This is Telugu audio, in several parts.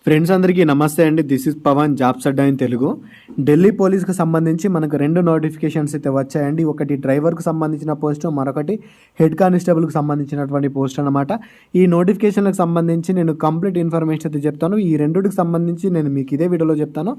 ఫ్రెండ్స్ అందరికీ నమస్తే అండి. This is Pavan, jobs Adda in Telugu. Delhi పోలీస్కి సంబంధించి మనకు రెండు నోటిఫికేషన్స్ అయితే వచ్చాయండి. ఒకటి డ్రైవర్కు సంబంధించిన పోస్ట్, మరొకటి హెడ్ కానిస్టేబుల్కి సంబంధించినటువంటి పోస్ట్ అనమాట. ఈ నోటిఫికేషన్లకు సంబంధించి నేను కంప్లీట్ ఇన్ఫర్మేషన్ అయితే చెప్తాను. ఈ రెండుకి సంబంధించి నేను మీకు ఇదే వీడియోలో చెప్తాను.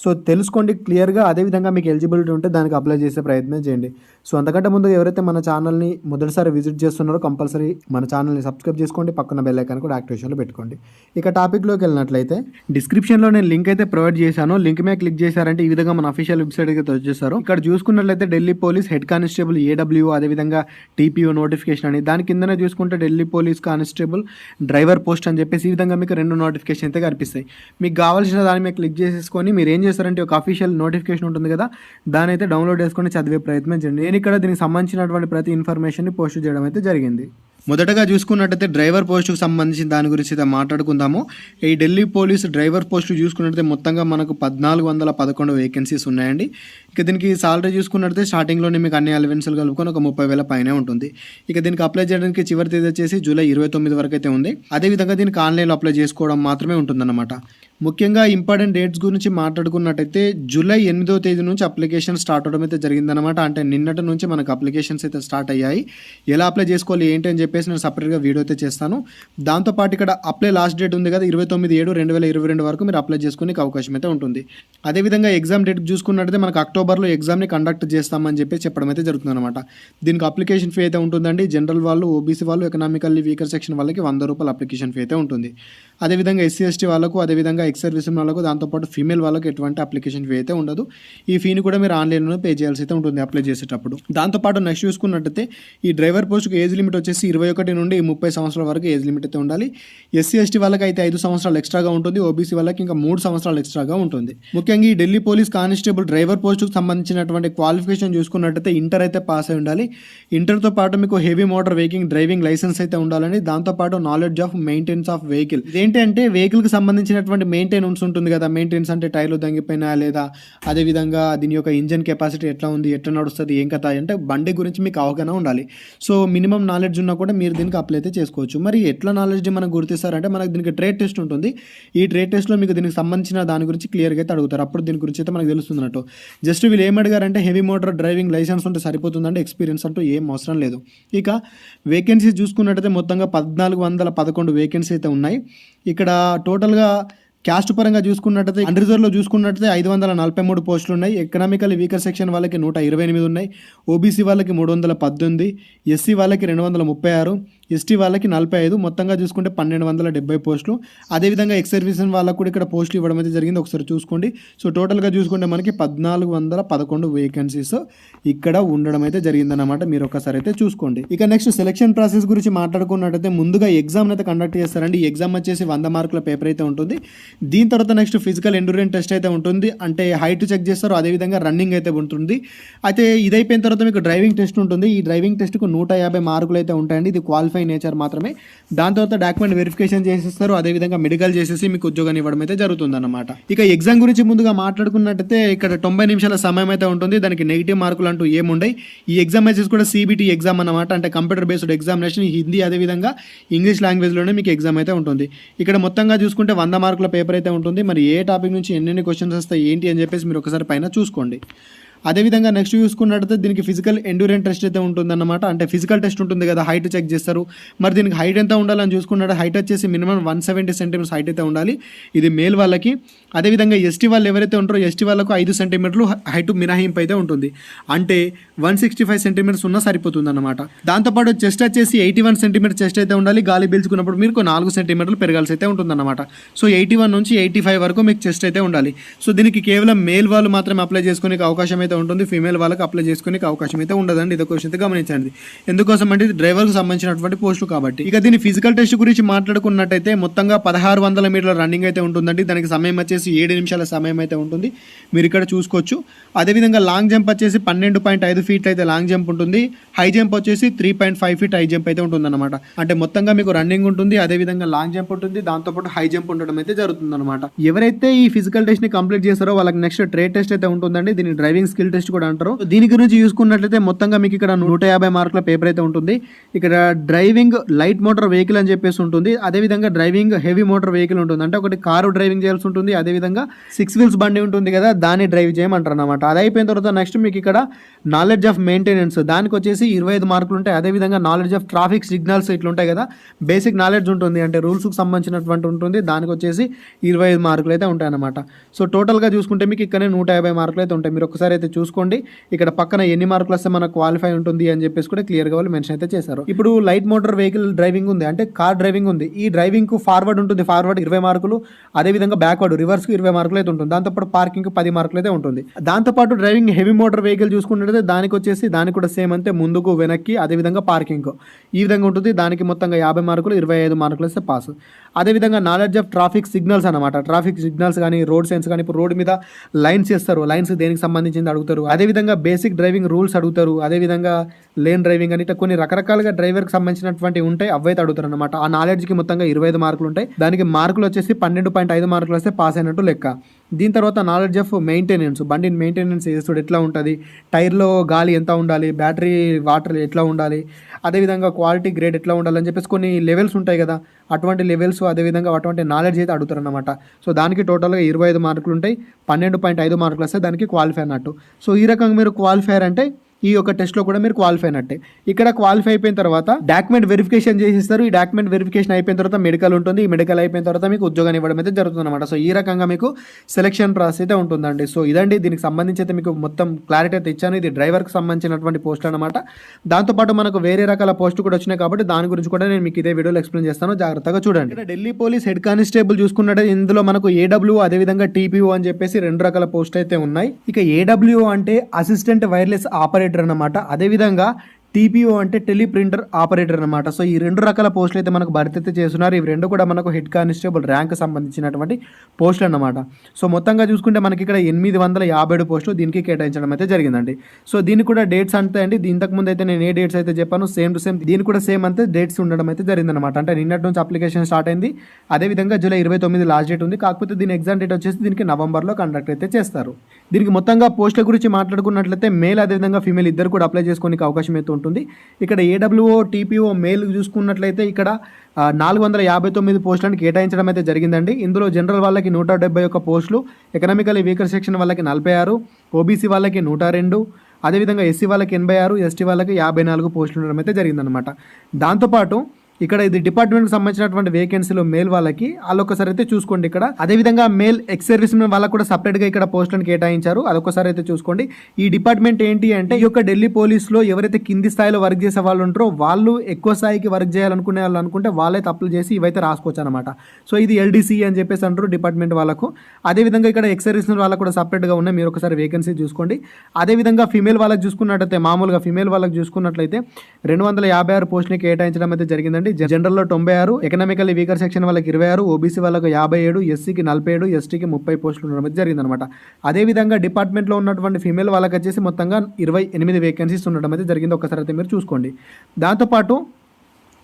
సో తెలుసుకోండి క్లియర్గా. అదేవిధంగా మీకు ఎలిజిబిలిటీ ఉంటే దానికి అప్లై చేసే ప్రయత్నం చేయండి. సో అంతకంటే ముందు ఎవరైతే మన ఛానల్ని మొదటిసారి విజిట్ చేస్తున్నారో కంపల్సరీ మన ఛానల్ని సబ్స్క్రైబ్ చేసుకోండి. పక్కన బెల్ ఐకాన్ కూడా యాక్టివేషన్లో పెట్టుకోండి. ఇక టాపిక్లోకి వెళ్ళినట్లయితే డిస్క్రిప్షన్లో నేను లింక్ అయితే ప్రొవైడ్ చేశాను. లింక్ మీద క్లిక్ చేశారంటే ఈ విధంగా మన అఫీషియల్ వెబ్సైట్ అయితే వచ్చేసారు. ఇక్కడ చూసుకున్నట్లయితే ఢిల్లీ పోలీస్ హెడ్ కానిస్టేబుల్ ఏడబ్ల్యూ, అదేవిధంగా టీపీఓ నోటిఫికేషన్ అని, దాని కిందనే చూసుకుంటే Delhi police constable driver post అని చెప్పేసి ఈ విధంగా మీకు రెండు నోటిఫికేషన్ అయితే కనిపిస్తాయి. మీకు కావాల్సిన దాని మీద క్లిక్ చేసేసుకొని మీరు ఏం చేస్తారంటే ఒక అఫీషియల్ నోటిఫికేషన్ ఉంటుంది కదా, దాని అయితే డౌన్లోడ్ చేసుకొని చదివే ప్రయత్నం చేయండి. నేను ఇక్కడ దీనికి సంబంధించినటువంటి ప్రతి ఇన్ఫర్మేషన్ని పోస్ట్ చేయడం అయితే జరిగింది. మొదటగా చూసుకున్నట్టయితే డ్రైవర్ పోస్టుకు సంబంధించిన దాని గురించి అయితే మాట్లాడుకుందాము. ఈ ఢిల్లీ పోలీస్ డ్రైవర్ పోస్టు చూసుకున్నట్టయితే మొత్తంగా మనకు 1411 వేకెన్సీస్ ఉన్నాయండి. ఇక దీనికి సాలరీ చూసుకున్నట్టయితే స్టార్టింగ్లోనే మీకు అన్ని అలవెన్సులు కలుపుకొని ఒక 30,000 పైనే ఉంటుంది. ఇక దీనికి అప్లై చేయడానికి చివరి తేదీ వచ్చేసి జూలై 29 వరకు అయితే ఉంది. అదేవిధంగా దీనికి ఆన్లైన్లో అప్లై చేసుకోవడం మాత్రమే ఉంటుందన్నమాట. ముఖ్యంగా ఇంపార్టెంట్ డేట్స్ గురించి మాట్లాడుకున్నట్టయితే జూలై 8వ తేదీ నుంచి అప్లికేషన్ స్టార్ట్ అవడం అయితే జరిగిందనమాట. అంటే నిన్నటి నుంచి మనకు అప్లికేషన్స్ అయితే స్టార్ట్ అయ్యాయి. ఎలా అప్లై చేసుకోవాలి ఏంటి అని చెప్పేసి నేను సపరేట్గా వీడియో అయితే చేస్తాను. దాంతోపాటు ఇక్కడ అప్లై లాస్ట్ డేట్ ఉంది కదా, 29/7/2022 వరకు మీరు అప్లై చేసుకునే అవకాశం అయితే ఉంటుంది. అదేవిధంగా ఎగ్జామ్ డేట్ చూసుకున్నట్టయితే మనకు అక్టోబర్లో ఎగ్జామ్ని కండక్ట్ చేస్తామని చెప్పి చెప్పడం అయితే జరుగుతుంది అనమాట. దీనికి అప్లికేషన్ ఫీ అయితే ఉంటుందండి. జనరల్ వాళ్ళు, ఓబీసీ వాళ్ళు, ఎకనామికల్లీ వీకర్ సెక్షన్ వాళ్ళకి ₹100 అప్లికేషన్ ఫీ అయితే ఉంటుంది. అదేవిధంగా ఎస్సీ ఎస్టీ వాళ్ళకు, అదేవిధంగా ఎక్స్ సర్వీస్ వాళ్ళకు, దాంతోపాటు ఫీమేల్ వాళ్ళకు ఎటువంటి అప్లికేషన్ ఫీ అయితే ఉండదు. ఈ ఫీని కూడా మీరు ఆన్లైన్లో పే చేయాల్సి అయితే ఉంటుంది అప్లై చేసేటప్పుడు. దాంతోపాటు నెక్స్ట్ చూసుకున్నట్టయితే ఈ డ్రైవర్ పోస్ట్కి ఏజ్ లిమిట్ వచ్చేసి 21 నుండి 30 సంవత్సరాల వరకు ఏజ్ లిమిట్ అయితే ఉండాలి. ఎస్సీ ఎస్టీ వాళ్ళకి అయితే 5 సంవత్సరాలు ఎక్స్ట్రాగా ఉంటుంది. ఓబీసీ వాళ్ళకి ఇంకా 3 సంవత్సరాలు ఎక్స్ట్రాగా ఉంటుంది. ముఖ్యంగా ఈ ఢిల్లీ పోలీస్ కానిస్టేబుల్ డ్రైవర్ పోస్టుకు సంబంధించినటువంటి క్వాలిఫికేషన్ చూసుకున్నట్టయితే ఇంటర్ అయితే పాస్ అయి ఉండాలి. ఇంటర్తో పాటు మీకు heavy motor vehicle driving license అయితే ఉండాలని, దాంతోపాటు knowledge of maintenance of vehicle. ఇదేంటంటే వెహికల్కి సంబంధించినటువంటి మెయింటెనెన్స్ ఉంటుంది కదా, మెయింటెనెన్స్ అంటే టైర్లు తగ్గిపోయినా లేదా అదేవిధంగా దీని యొక్క ఇంజన్ కెపాసిటీ ఎట్లా ఉంది, ఎట్లా నడుస్తుంది, ఏం కథ అంటే బండి గురించి మీకు అవగాహన ఉండాలి. సో మినిమం నాలెడ్జ్ ఉన్నా కూడా మీరు దీనికి అప్లై అయితే చేసుకోవచ్చు. మరి ఎట్లా నాలెడ్జ్ మనకు గుర్తిస్తారంటే మనకు దీనికి ట్రేడ్ టెస్ట్ ఉంటుంది. ఈ ట్రేడ్ టెస్ట్లో మీకు దీనికి సంబంధించిన దాని గురించి క్లియర్గా అయితే అడుగుతారు. అప్పుడు దీని గురించి అయితే మనకు తెలుస్తుంది అన్నట్టు. జస్ట్ వీళ్ళు ఏం అడిగారంటే హెవీ మోటార్ డ్రైవింగ్ లైసెన్స్ ఉంటే సరిపోతుందంటే ఎక్స్పీరియన్స్ అంటూ ఏం అవసరం లేదు. ఇక వేకెన్సీస్ చూసుకున్నట్టయితే మొత్తంగా 1411 వేకెన్సీ అయితే ఉన్నాయి. ఇక్కడ టోటల్గా క్యాస్ట్ పరంగా చూసుకున్నట్టయితే అన్రిజర్వ్లో చూసుకున్నట్టయితే 543 పోస్టులు ఉన్నాయి. ఎకనామికల్ వీకర్ సెక్షన్ వాళ్ళకి 128 ఉన్నాయి. ఓబీసీ వాళ్ళకి 318, ఎస్సీ వాళ్ళకి 236, ఎస్టీ వాళ్ళకి 45, మొత్తంగా చూసుకుంటే 1270 పోస్టులు. అదేవిధంగా ఎక్స్ సర్వీస్ వాళ్ళకు కూడా ఇక్కడ పోస్టులు ఇవ్వడం అయితే జరిగింది. ఒకసారి చూసుకోండి. సో టోటల్గా చూసుకుంటే మనకి 1411 వేకెన్సీస్ ఇక్కడ ఉండడం అయితే జరిగిందన్నమాట. మీరు ఒకసారి అయితే చూసుకోండి. ఇక నెక్స్ట్ సెలక్షన్ ప్రాసెస్ గురించి మాట్లాడుకున్నట్టయితే ముందుగా ఎగ్జామ్ అయితే కండక్ట్ చేస్తారండి. ఈ ఎగ్జామ్ వచ్చేసి 100 మార్కుల పేపర్ అయితే ఉంటుంది. దీని తర్వాత నెక్స్ట్ ఫిజికల్ ఎండ్యూరెన్స్ టెస్ట్ అయితే ఉంటుంది. అంటే హైట్ చెక్ చేస్తారు, అదేవిధంగా రన్నింగ్ అయితే ఉంటుంది. అయితే ఇది అయిపోయిన తర్వాత మీకు డ్రైవింగ్ టెస్ట్ ఉంటుంది. ఈ డ్రైవింగ్ టెస్ట్కు 150 మార్కులు అయితే ఉంటాయండి. ఇది క్వాలిఫై నేచర్ మాత్రమే. దాని తర్వాత డాక్యుమెంట్ వెరిఫికేషన్ చేసేస్తారు, అదేవిధంగా మెడికల్ చేసేసి మీకు ఉద్యోగాన్ని ఇవ్వడం అయితే జరుగుతుంది అన్నమాట. ఇక ఎగ్జామ్ గురించి ముందుగా మాట్లాడుకున్నట్టయితే ఇక్కడ 90 నిమిషాల సమయం అయితే ఉంటుంది. దానికి నెగిటివ్ మార్కులు అంటూ ఏముండయి. ఈ ఎగ్జామ్ వచ్చేసి కూడా CBT ఎగ్జామ్ అన్నమాట. అంటే కంప్యూటర్ బేస్డ్ ఎగ్జామినేషన్, హిందీ అదేవిధంగా ఇంగ్లీష్ లాంగ్వేజ్లోనే మీకు ఎగ్జామ్ అయితే ఉంటుంది. ఇక్కడ మొత్తంగా చూసుకుంటే 100 మార్కుల పేపర్ అయితే ఉంటుంది. మరి ఏ టాపిక్ నుంచి ఎన్ని క్వశ్చన్స్ వస్తాయి ఏంటి అని చెప్పేసి మీరు ఒకసారి పైన చూసుకోండి. అదేవిధంగా నెక్స్ట్ చూసుకున్నట్టయితే దీనికి ఫిజికల్ ఎండ్యూరెన్స్ టెస్ట్ అయితే ఉంటుందన్నమాట. అంటే ఫిజికల్ టెస్ట్ ఉంటుంది కదా, హైట్ చెక్ చేస్తారు. మరి దీనికి హైట్ ఎంత ఉండాలని చూసుకున్నట్టు హైట్ వచ్చేసి మినిమం 170 సెంటీమీటర్స్ హైట్ అయితే ఉండాలి. ఇది మేల్ వాళ్ళకి. అదేవిధంగా ఎస్టీ వాళ్ళు ఎవరైతే ఉంటారో ఎస్టీ వాళ్ళకు 5 సెంటీమీటర్లు హైట్ మినహాయింపు అయితే ఉంటుంది. అంటే 165 సెంటీమీటర్స్ ఉన్నా సరిపోతుంది అన్నమాట. దాంతోపాటు చెస్ట్ వచ్చేసి 81 సెంటీమీటర్ చెస్ట్ అయితే ఉండాలి. గాలి పీల్చుకున్నప్పుడు మీకు 4 సెంటీమీటర్లు పెరగాల్సి అయితే ఉంటుందన్నమాట. సో 81 నుంచి 85 వరకు మీకు చెస్ట్ అయితే ఉండాలి. సో దీనికి కేవలం మేల్ వాళ్ళు మాత్రమే అప్లై చేసుకునే అవకాశం అయితే ఉంటుంది. ఫీమేల్ వాళ్ళకి అప్లై చేసుకునే అవకాశం అయితే ఉండదండి. ఇది క్వశ్చన్ అయితే గమనించండి. ఎందుకోసం అంటే ఇది డ్రైవర్కు సంబంధించినటువంటి పోస్టు కాబట్టి. ఇక దీని ఫిజికల్ టెస్ట్ గురించి మాట్లాడుకున్నట్టయితే మొత్తంగా 1600 మీటర్ల రన్నింగ్ అయితే ఉంటుందండి. దానికి సమయం వచ్చేసి 7 నిమిషాల సమయం అయితే ఉంటుంది. మీరు ఇక్కడ చూసుకోవచ్చు. అదేవిధంగా లాంగ్ జంప్ వచ్చేసి 12.5 ఫీట్ అయితే లాంగ్ జంప్ ఉంటుంది. హై జంప్ వచ్చేసి 3.5 ఫీట్ హై జంప్ అయితే ఉంటుంది అనమాట. అంటే మొత్తంగా మీకు రన్నింగ్ ఉంటుంది, అదేవిధంగా లాంగ్ జంప్ ఉంటుంది, దాంతోపాటు హై జంప్ ఉండడం అయితే జరుగుతుంది అనమాట. ఎవరైతే ఈ ఫిజికల్ టెస్ట్ ని కంప్లీట్ చేస్తారో వాళ్ళకి నెక్స్ట్ ట్రేడ్ టెస్ట్ అయితే ఉంటుందండి. దీని డ్రైవింగ్ స్కిల్ స్కిల్ టెస్ట్ కూడా అంటారు. దీని గురించి చూసుకున్నట్లయితే మొత్తంగా మీకు ఇక్కడ 150 మార్కుల పేపర్ అయితే ఉంటుంది. ఇక్కడ డ్రైవింగ్ లైట్ మోటార్ వెహికల్ అని చెప్పేసి ఉంటుంది, అదేవిధంగా డ్రైవింగ్ హెవీ మోటార్ వెహికల్ ఉంటుంది. అంటే ఒకటి కారు డ్రైవింగ్ చేయాల్సి ఉంటుంది, అదేవిధంగా 6 వీల్స్ బండి ఉంటుంది కదా దాన్ని డ్రైవ్ చేయమంటారు అనమాట. అది అయిపోయిన తర్వాత నెక్స్ట్ మీకు ఇక్కడ నాలెడ్జ్ ఆఫ్ మెయింటెనెన్స్ దానికి వచ్చేసి 25 మార్కులు ఉంటాయి. అదేవిధంగా నాలెడ్జ్ ఆఫ్ ట్రాఫిక్ సిగ్నల్స్ ఇట్లా ఉంటాయి కదా, బేసిక్ నాలెడ్జ్ ఉంటుంది, అంటే రూల్స్కి సంబంధించినటువంటి ఉంటుంది, దానికి వచ్చేసి 25 మార్కులు అయితే ఉంటాయి అనమాట. సో టోటల్గా చూసుకుంటే మీకు ఇక్కడ 150 మార్కులు అయితే ఉంటాయి. మీరు ఒకసారి అయితే చూసుకోండి, ఇక్కడ పక్కన ఎన్ని మార్కులు వస్తే మనకు క్వాలిఫై ఉంటుంది అని చెప్పేసి కూడా క్లియర్గా వాళ్ళు మెన్షన్ అయితే చేశారు. ఇప్పుడు లైట్ మోటార్ వెహికల్ డ్రైవింగ్ ఉంది, అంటే కార్ డ్రైవింగ్ ఉంది. ఈ డ్రైవింగ్కు ఫార్వర్డ్ ఉంటుంది, ఫార్వర్డ్ 20 మార్కులు, అదేవిధంగా బ్యాక్వర్డ్ రివర్స్కి 20 మార్కులు అయితే ఉంటుంది. దాంతోపాటు పార్కింగ్ 10 మార్కులు అయితే ఉంటుంది. దాంతోపాటు డ్రైవింగ్ హెవీ మోటార్ వెహికల్ చూసుకున్నట్లయితే దానికి వచ్చేసి దానికి కూడా సేమ్ అంతే, ముందుకు వెనక్కి అదేవిధంగా పార్కింగ్ ఈ విధంగా ఉంటుంది. దానికి మొత్తంగా 50 మార్కులు, 25 మార్కులు వస్తే పాస్. అదేవిధంగా నాలెడ్జ్ ఆఫ్ ట్రాఫిక్ సిగ్నల్స్ అనమాట, ట్రాఫిక్ సిగ్నల్స్ కానీ రోడ్ సైన్స్ కానీ, ఇప్పుడు రోడ్డు మీద లైన్స్ చేస్తారు, లైన్స్ దేనికి సంబంధించింది అడుగుతారు, అదేవిధంగా బేసిక్ డ్రైవింగ్ రూల్స్ అడుగుతారు, అదేవిధంగా లేన్ డ్రైవింగ్ అని ఇట్లా కొన్ని రకరకాలుగా డ్రైవర్కి సంబంధించినటువంటి ఉంటాయి, అవైతే అడుగుతారు అనమాట. ఆ నాలెడ్జ్కి మొత్తంగా 25 మార్కులు ఉంటాయి. దానికి మార్కులు వచ్చేసి 12.5 మార్కులు వస్తే పాస్ అయినట్టు లెక్క. దీని తర్వాత నాలెడ్జ్ ఆఫ్ మెయింటెనెన్స్, బండిని మెయింటెనెన్స్ చేస్తుడు ఎట్లా ఉంటుంది, టైర్లో గాలి ఎంత ఉండాలి, బ్యాటరీ వాటర్ ఎట్లా ఉండాలి, అదేవిధంగా క్వాలిటీ గ్రేడ్ ఎట్లా ఉండాలి అని చెప్పేసి కొన్ని లెవెల్స్ ఉంటాయి కదా, అటువంటి లెవెల్స్ అదేవిధంగా అటువంటి నాలెడ్జ్ అయితే అడుగుతారు అనమాట. సో దానికి టోటల్గా 25 మార్కులు ఉంటాయి, 12.5 మార్కులు వస్తే దానికి క్వాలిఫై అన్నట్టు. సో ఈ రకంగా మీరు క్వాలిఫైర్ అంటే ఈ యొక్క టెస్ట్లో కూడా మీరు క్వాలిఫై అయినట్టే. ఇక్కడ క్వాలిఫై అయిపోయిన తర్వాత డాక్యుమెంట్ వెరిఫికేషన్ చేసిస్తారు. ఈ డాక్యుమెంట్ వెరిఫికేషన్ అయిపోయిన తర్వాత మెడికల్ ఉంటుంది. ఈ మెడికల్ అయిపోయిన తర్వాత మీకు ఉద్యోగాన్ని ఇవ్వడం అయితే జరుగుతుంది అనమాట. సో ఈ రకంగా మీకు సెలక్షన్ ప్రాసెస్ అయితే ఉంటుందండి. సో ఇదండి దీనికి సంబంధించి అయితే మీకు మొత్తం క్లారిటీ అయితే ఇచ్చాను. ఇది డ్రైవర్కి సంబంధించినటువంటి పోస్ట్ అనమాట. దాంతోపాటు మనకు వేరే రకాల పోస్టులు కూడా వచ్చినాయి కాబట్టి దాని గురించి కూడా నేను మీకు ఇదే వీడియోలో ఎక్స్ప్లెయిన్ చేస్తాను, జాగ్రత్తగా చూడండి. ఇక్కడ ఢిల్లీ పోలీస్ హెడ్ కానిస్టేబుల్ చూసుకున్నట్టు ఇందులో మనకు ఏడబ్ల్యూ అదేవిధంగా టీపీఓ అని చెప్పేసి 2 రకాల పోస్ట్ అయితే ఉన్నాయి. ఇక ఏడబ్ల్యూ అంటే అసిస్టెంట్ వైర్లెస్ ఆపరేటర్ అన్నమాట, అదేవిధంగా టీపీఓ అంటే టెలిప్రింటర్ ఆపరేటర్ అనమాట. సో ఈ 2 రకాల పోస్టులు అయితే మనకు భర్తీ అయితే చేస్తున్నారు. ఇవి 2 కూడా మనకు హెడ్ కానిస్టేబుల్ ర్యాంక్ సంబంధించినటువంటి పోస్టులు అన్నమాట. సో మొత్తంగా చూసుకుంటే మనకి ఇక్కడ 857 పోస్టులు దీనికి కేటాయించడం అయితే జరిగిందండి. సో దీనికి కూడా డేట్స్ అంతే అండి. ఇంతకుముందు అయితే నేను ఏ డేట్స్ అయితే చెప్పాను సేమ్ టు సేమ్ దీనికి కూడా సేమ్ అంతే డేట్స్ ఉండడం అయితే జరిగిందనమాట. అంటే నిన్నటి నుంచి అప్లికేషన్ స్టార్ట్ అయింది, అదేవిధంగా జూలై 29 లాస్ట్ డేట్ ఉంది. కాకపోతే దీని ఎగ్జామ్ డేట్ వచ్చేసి దీనికి నవంబర్లో కండక్ట్ అయితే చేస్తారు. దీనికి మొత్తంగా పోస్టుల గురించి మాట్లాడుకున్నట్లయితే మేల్ అదేవిధంగా ఫీమేల్ ఇద్దరు కూడా అప్లై చేసుకోనికి అవకాశం అయితే ఉంటుంది. ఇక్కడ ఏడబ్ల్యూఓ టీపీఓ మేల్ చూసుకున్నట్లయితే ఇక్కడ 459 పోస్టులను కేటాయించడం అయితే జరిగిందండి. ఇందులో జనరల్ వాళ్ళకి 171 పోస్టులు, ఎకనామికలీ వీకర్ సెక్షన్ వాళ్ళకి 46, ఓబీసీ వాళ్ళకి 102, అదేవిధంగా ఎస్సీ వాళ్ళకి 86, ఎస్టీ వాళ్ళకి 54 పోస్టులు ఉండడం అయితే జరిగిందనమాట. దాంతోపాటు ఇక్కడ ఇది డిపార్ట్మెంట్కి సంబంధించినటువంటి వేకెన్సీలో మేల్ వాళ్ళకి వాళ్ళొకసారి అయితే చూసుకోండి. ఇక్కడ అదేవిధంగా మేల్ ఎక్స్ సర్వీస్ మెన్ వాళ్ళకు కూడా సపరేట్గా ఇక్కడ పోస్టులను కేటాయించారు, అదొకసారి అయితే చూసుకోండి. ఈ డిపార్ట్మెంట్ ఏంటి అంటే ఈ యొక్క ఢిల్లీ పోలీస్లో ఎవరైతే కింది స్థాయిలో వర్క్ చేసే వాళ్ళు ఉంటారో వాళ్ళు ఎక్కువ స్థాయికి వర్క్ చేయాలనుకునే వాళ్ళు అనుకుంటే వాళ్ళైతే అప్లై చేసి ఇవైతే రాసుకోవచ్చు అనమాట. సో ఇది ఎల్డీసీ అని చెప్పేసి అంటారు డిపార్ట్మెంట్ వాళ్ళకు. అదేవిధంగా ఇక్కడ ఎక్స్ సర్వీస్ మెన్ వాళ్ళకు కూడా సపరేట్గా ఉన్నాయి, మీరు ఒకసారి వేకెన్సీ చూసుకోండి. అదేవిధంగా ఫీమేల్ వాళ్ళకి చూసుకున్నట్లయితే మామూలుగా ఫీమేల్ వాళ్ళకి చూసుకున్నట్లయితే 256 పోస్టులు కేటాయించడం అయితే జరిగిందండి. జనరల్లో 96, ఎకనామికల్లీ వీకర్ సెక్షన్ వాళ్ళకి 26, ఓబీసీ వాళ్ళకి 57, ఎస్సీకి 47, ఎస్టీకి 30 పోస్టులు ఉండడం జరిగిందనమాట. అదేవిధంగా డిపార్ట్మెంట్లో ఉన్నటువంటి ఫీమేల్ వాళ్ళకి వచ్చేసి మొత్తంగా 28 వేకెన్సీస్ ఉండడం అయితే జరిగింది. ఒకసారి అయితే మీరు చూసుకోండి. దాంతోపాటు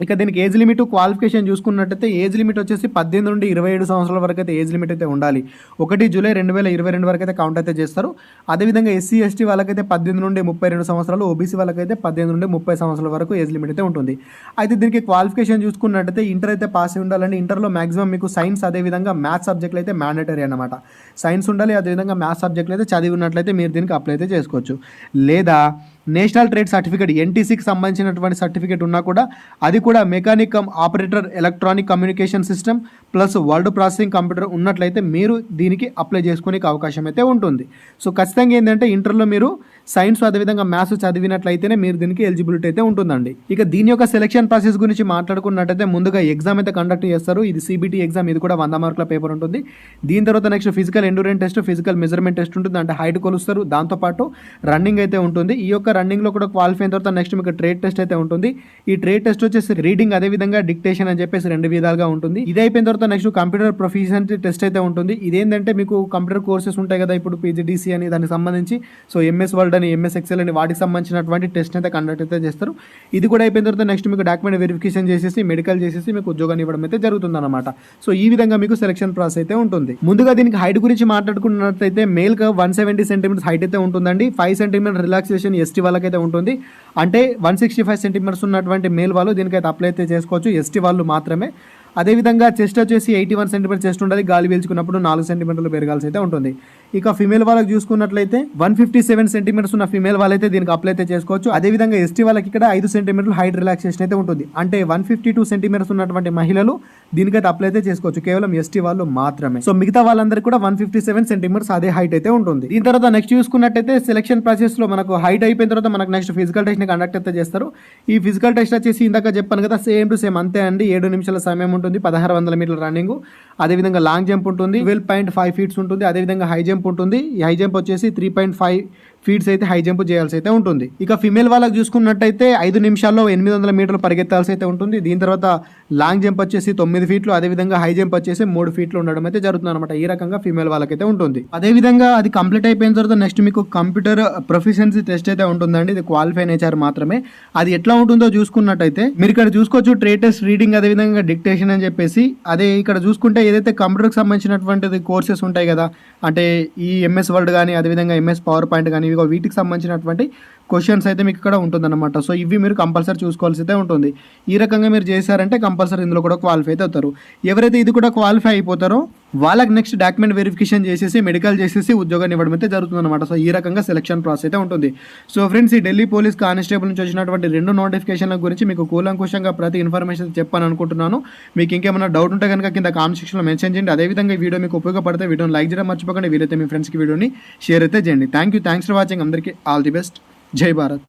ఇక దీనికి ఏజ్ లిమిట్ క్వాలిఫికేషన్ చూసుకున్నట్టయితే ఏజ్ లిమిట్ వచ్చేసి 18 నుండి 27 సంవత్సరాల వరకు అయితే ఏజ్ లిమిట్ అయితే ఉండాలి. 1 జూలై 2022 వరకు అయితే కౌంట్ అయితే చేస్తారు. అదేవిధంగా ఎస్సీ ఎస్టీ వాళ్ళకైతే 18 నుండి 32 సంవత్సరాలు, ఓబీసీ వాళ్ళకైతే 18 నుండి 30 సంవత్సరాల వరకు ఏజ్ లిమిట్ అయితే ఉంటుంది. అయితే దీనికి క్వాలిఫికేషన్ చూసుకున్నట్టయితే ఇంటర్ అయితే పాస్ అయి ఉండాలండి. ఇంటర్లో మాక్సిమం మీకు సైన్స్ అదేవిధంగా మ్యాథ్స్ సబ్జెక్టులు అయితే మ్యాండేటరీ అనమాట. సైన్స్ ఉండాలి, అదేవిధంగా మ్యాథ్స్ సబ్జెక్టులు అయితే చదివి ఉన్నట్లయితే మీరు దీనికి అప్లై అయితే చేసుకోవచ్చు. లేదా నేషనల్ ట్రేడ్ సర్టిఫికేట్ ఎన్టీసీకి సంబంధించినటువంటి సర్టిఫికేట్ ఉన్నా కూడా అది కూడా mechanic come operator electronic communication system plus word processing computer ఉన్నట్లయితే మీరు దీనికి అప్లై చేసుకునే అవకాశం అయితే ఉంటుంది. సో ఖచ్చితంగా ఏంటంటే ఇంటర్లో మీరు సైన్స్ అదేవిధంగా మ్యాథ్స్ చదివినట్లయితేనే మీరు దీనికి ఎలిజిబిలిటీ అయితే ఉంటుందండి. ఇక దీని యొక్క సెలక్షన్ ప్రాసెస్ గురించి మాట్లాడుకున్నట్టయితే ముందుగా ఎగ్జామ్ అయితే కండక్ట్ చేస్తారు. ఇది సిబిటీ ఎగ్జామ్, ఇది కూడా 100 మార్కుల పేపర్ ఉంటుంది. దీని తర్వాత next physical endurance test, physical measurement test ఉంటుంది, అంటే హైట్ కొలుస్తారు. దాంతోపాటు రన్నింగ్ అయితే ఉంటుంది. ఈ యొక్క రన్నింగ్లో కూడా క్వాలిఫై అయిన తర్వాత నెక్స్ట్ మీకు ట్రేడ్ టెస్ట్ అయితే ఉంటుంది. ఈ ట్రేడ్ టెస్ట్ వచ్చేసి రీడింగ్ అదేవిధంగా డిక్టేషన్ అని చెప్పేసి 2 విధాలుగా ఉంటుంది. ఇది అయిపోయిన తర్వాత నెక్స్ట్ కంప్యూటర్ ప్రొఫిషియన్సీ టెస్ట్ అయితే ఉంటుంది. ఇదేంటంటే మీకు కంప్యూటర్ కోర్సెస్ ఉంటాయి కదా, ఇప్పుడు పీజీడీసీ అని దానికి సంబంధించి సో ఎంఎస్ వర్డ్ అని ఎంఎస్ ఎక్సెల్ అని వాటికి సంబంధించినటువంటి టెస్ట్ అయితే కండక్ట్ అయితే చేస్తారు. ఇది కూడా అయిపోయిన తర్వాత నెక్స్ట్ మీకు డాక్యుమెంట్ వెరిఫికేషన్ చేసేసి మెడికల్ చేసేసి మీకు ఉద్యోగాన్ని ఇవ్వడం అయితే జరుగుతుంది అనమాట. సో ఈ విధంగా మీకు సెలక్షన్ ప్రాసెస్ అయితే ఉంటుంది. ముందుగా దీనికి హైట్ గురించి మాట్లాడుకున్నట్లయితే మేల్ గా 170 సెంటీమీటర్స్ హైట్ అయితే ఉంటుందండి. 5 సెంటీమీటర్ రిలాక్సేషన్ ఎస్టీ వాళ్ళకైతే ఉంటుంది. అంటే 165 సెంటీమీటర్స్ ఉన్నటువంటి మేల్ వాళ్ళు దీనికైతే అప్లై అయితే చేసుకోవచ్చు, ఎస్టీ వాళ్ళు మాత్రమే. అదేవిధంగా చెస్ట్ వచ్చేసి 81 సెంటీమీటర్ చెస్ట్ ఉండాలి. గాలి పీల్చుకున్నప్పుడు 4 సెంటీమీటర్లు పెరగాల్సి అయితే ఉంటుంది. ఇక ఫీమేల్ వాళ్ళకి చూసుకున్నట్లయితే 157 సెంటీమీటర్స్ ఉన్న ఫీమేల్ వాళ్ళైతే దీనికి అప్లై అయితే చేసుకోవచ్చు. అదేవిధంగా ఎస్టీ వాళ్ళకి ఇక్కడ 5 సెంటీమీటర్లు హైట్ రిలాక్సేషన్ అయితే ఉంటుంది. అంటే 152 సెంటీమీటర్స్ ఉన్నటువంటి మహిళలు దీనికైతే అప్లై అయితే చేసుకోవచ్చు, కేవలం ఎస్టీ వాళ్ళు మాత్రమే. సో మిగతా వాళ్ళందరికీ కూడా 157 సెంటీమీటర్స్ అదే హైట్ అయితే ఉంటుంది. దీని తర్వాత నెక్స్ట్ చూసుకున్నట్టయితే సెలక్షన్ ప్రాసెస్ లో మనకు హైట్ అయిపోయిన తర్వాత మనకు నెక్స్ట్ ఫిజికల్ టెస్ట్ ని కండక్ట్ అయితే చేస్తారు. ఈ ఫిజికల్ టెస్ట్ వచ్చేసి ఇందాక చెప్పాను కదా, సేమ్ టు సేమ్ అంతే అండి. 7 నిమిషాల సమయం ఉంటుంది, 1600 మీటర్ల రన్నింగ్, అదేవిధంగా లాంగ్ జంప్ ఉంటుంది, 12.5 ఫీట్స్ ఉంటుంది, అదేవిధంగా హై జంప్ ఉంటుంది. ఈ హై జంప్ వచ్చేసి 3.5 ఫీట్స్ అయితే హై జంప్ చేయాల్సి అయితే ఉంటుంది. ఇక ఫిమేల్ వాళ్ళకి చూసుకున్నట్టయితే 5 నిమిషాల్లో 800 మీటర్లు పరిగెత్తాల్సి అయితే ఉంటుంది. దీని తర్వాత లాంగ్ జంప్ వచ్చేసి 9 ఫీట్లు, అదేవిధంగా హై జంప్ వచ్చేసి 3 ఫీట్లు ఉండడం అయితే జరుగుతుంది అనమాట. ఈ రకంగా ఫిమేల్ వాళ్ళకైతే ఉంటుంది. అదేవిధంగా అది కంప్లీట్ అయిపోయిన తర్వాత నెక్స్ట్ మీకు కంప్యూటర్ ప్రొఫిషియన్సీ టెస్ట్ అయితే ఉంటుందండి. ఇది క్వాలిఫై నేచర్ మాత్రమే. అది ఎట్లా ఉంటుందో చూసుకున్నట్టయితే మీరు ఇక్కడ చూసుకోవచ్చు, ట్రేడ్ టెస్ట్, రీడింగ్, అదేవిధంగా డిక్టేషన్ అని చెప్పేసి. అదే ఇక్కడ చూసుకుంటే ఏదైతే కంప్యూటర్కి సంబంధించినటువంటి కోర్సెస్ ఉంటాయి కదా, అంటే ఈ ఎంఎస్ వర్డ్ కానీ అదేవిధంగా ఎంఎస్ పవర్ పాయింట్ కానీ వీటికి సంబంధించినటువంటి క్వశ్చన్స్ అయితే మీకు ఇక్కడ ఉంటుందన్నమాట. సో ఇవి మీరు కంపల్సరీ చూసుకోవాల్సి అయితే ఉంటుంది. ఈ రకంగా మీరు చేశారంటే కంపల్సరీ ఇందులో కూడా క్వాలిఫై అయితే అవుతారు. ఎవరైతే ఇది కూడా క్వాలిఫై అయిపోతారో వాళ్ళకి నెక్స్ట్ డాక్యుమెంట్ వెరిఫికేషన్ చేసేసి మెడికల్ చేసేసి ఉద్యోగాన్ని ఇవ్వడం అయితే జరుగుతుంది అనమాట. సో ఈ రకంగా సెలక్షన్ ప్రాసెస్ అయితే ఉంటుంది. సో ఫ్రెండ్స్, ఈ ఢిల్లీ పోలీస్ కానిస్టేబుల్ నుంచి వచ్చినటువంటి 2 నోటిఫికేషన్ల గురించి మీకు కూలంకుషంగా ప్రతి ఇన్ఫర్మేషన్ చెప్పాను అనుకుంటున్నాను. మీకు ఇంకేమైనా డౌట్ ఉంటే కనుక కింద కామెంట్ సెక్షన్లో మెన్షన్ చేయండి. అదేవిధంగా ఈ వీడియో మీకు ఉపయోగపడితే వీడియోని లైక్ చేయడం మర్చిపోకండి. వీలైతే మీ ఫ్రెండ్స్కి వీడియోని షేర్ అయితే చేయండి. Thanks for watching. అందరికీ ఆల్ ది బెస్ట్. జై భారత్.